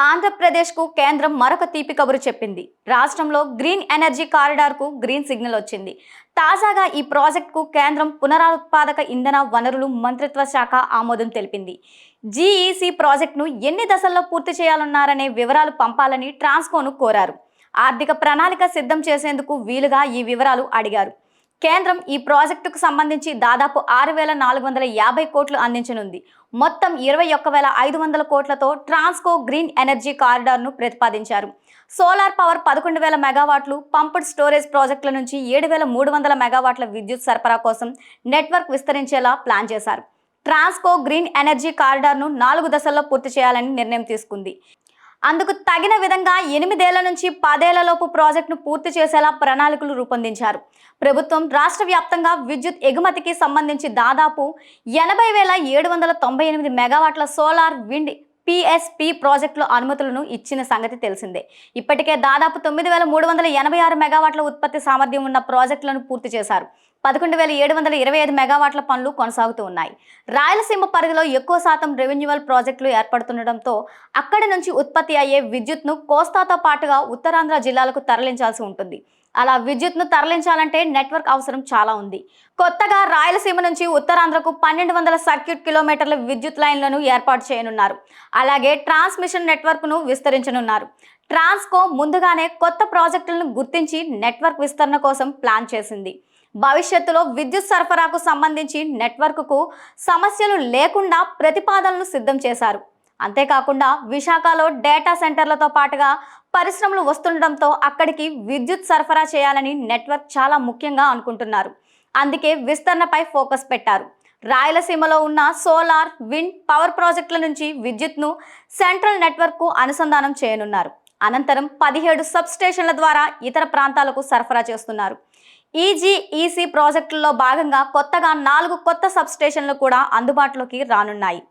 ఆంధ్రప్రదేశ్కు కేంద్రం మరొక తీపి కబురు చెప్పింది. రాష్ట్రంలో గ్రీన్ ఎనర్జీ కారిడార్కు గ్రీన్ సిగ్నల్ వచ్చింది. తాజాగా ఈ ప్రాజెక్టుకు కేంద్రం పునరుత్పాదక ఇంధన వనరులు మంత్రిత్వ శాఖ ఆమోదం తెలిపింది. జీఈసీ ప్రాజెక్టును ఎన్ని దశల్లో పూర్తి చేయాలన్నారనే వివరాలు పంపాలని ట్రాన్స్కోను కోరారు. ఆర్థిక ప్రణాళిక సిద్ధం చేసేందుకు వీలుగా ఈ వివరాలు అడిగారు. కేంద్రం ఈ ప్రాజెక్టుకు సంబంధించి దాదాపు 6,450 కోట్లు అందించనుంది. మొత్తం 21,500 కోట్లతో ట్రాన్స్కో గ్రీన్ ఎనర్జీ కారిడార్ను ప్రతిపాదించారు. సోలార్ పవర్ 11,000 మెగావాట్లు, పంప్డ్ స్టోరేజ్ ప్రాజెక్టుల నుంచి 7,300 మెగావాట్ల విద్యుత్ సరఫరా కోసం నెట్వర్క్ విస్తరించేలా ప్లాన్ చేశారు. ట్రాన్స్కో గ్రీన్ ఎనర్జీ కారిడార్ను 4 దశల్లో పూర్తి చేయాలని నిర్ణయం తీసుకుంది. అందుకు తగిన విధంగా 8 ఏళ్ల నుంచి 10 ఏళ్లలోపు ప్రాజెక్టును పూర్తి చేసేలా ప్రణాళికలు రూపొందించారు. ప్రభుత్వం రాష్ట్ర వ్యాప్తంగా విద్యుత్ ఎగుమతికి సంబంధించి దాదాపు 80,798 మెగావాట్ల సోలార్, విండ్, పిఎస్పి ప్రాజెక్టుల అనుమతులను ఇచ్చిన సంగతి తెలిసిందే. ఇప్పటికే దాదాపు 9,386 మెగావాట్ల ఉత్పత్తి సామర్థ్యం ఉన్న ప్రాజెక్టులను పూర్తి చేశారు. 11,725 మెగావాట్ల పనులు కొనసాగుతూ ఉన్నాయి. రాయలసీమ పరిధిలో ఎక్కువ శాతం రెన్యూవల్ ప్రాజెక్టులు ఏర్పడుతుండటంతో అక్కడి నుంచి ఉత్పత్తి అయ్యే విద్యుత్ను కోస్తాతో పాటుగా ఉత్తరాంధ్ర జిల్లాలకు తరలించాల్సి ఉంటుంది. అలా విద్యుత్ను తరలించాలంటే నెట్వర్క్ అవసరం చాలా ఉంది. కొత్తగా రాయలసీమ నుంచి ఉత్తరాంధ్రకు 1,200 సర్క్యూట్ కిలోమీటర్ల విద్యుత్ లైన్లను ఏర్పాటు చేయనున్నారు. అలాగే ట్రాన్స్మిషన్ నెట్వర్క్ను విస్తరించనున్నారు. ట్రాన్స్కో ముందుగానే కొత్త ప్రాజెక్టులను గుర్తించి నెట్వర్క్ విస్తరణ కోసం ప్లాన్ చేసింది. భవిష్యత్తులో విద్యుత్ సరఫరాకు సంబంధించి నెట్వర్క్కు సమస్యలు లేకుండా ప్రతిపాదనలు సిద్ధం చేశారు. అంతేకాకుండా విశాఖలో డేటా సెంటర్లతో పాటుగా పరిశ్రమలు వస్తుండటంతో అక్కడికి విద్యుత్ సరఫరా చేయాలని నెట్వర్క్ చాలా ముఖ్యంగా అనుకుంటున్నారు. అందుకే విస్తరణపై ఫోకస్ పెట్టారు. రాయలసీమలో ఉన్న సోలార్, విండ్ పవర్ ప్రాజెక్టుల నుంచి విద్యుత్ను సెంట్రల్ నెట్వర్క్కు అనుసంధానం చేయనున్నారు. అనంతరం 17 సబ్ స్టేషన్ల ద్వారా ఇతర ప్రాంతాలకు సరఫరా చేస్తున్నారు. ఈజీఈసీ ప్రాజెక్టుల్లో భాగంగా కొత్తగా 4 కొత్త సబ్ స్టేషన్లు కూడా అందుబాటులోకి రానున్నాయి.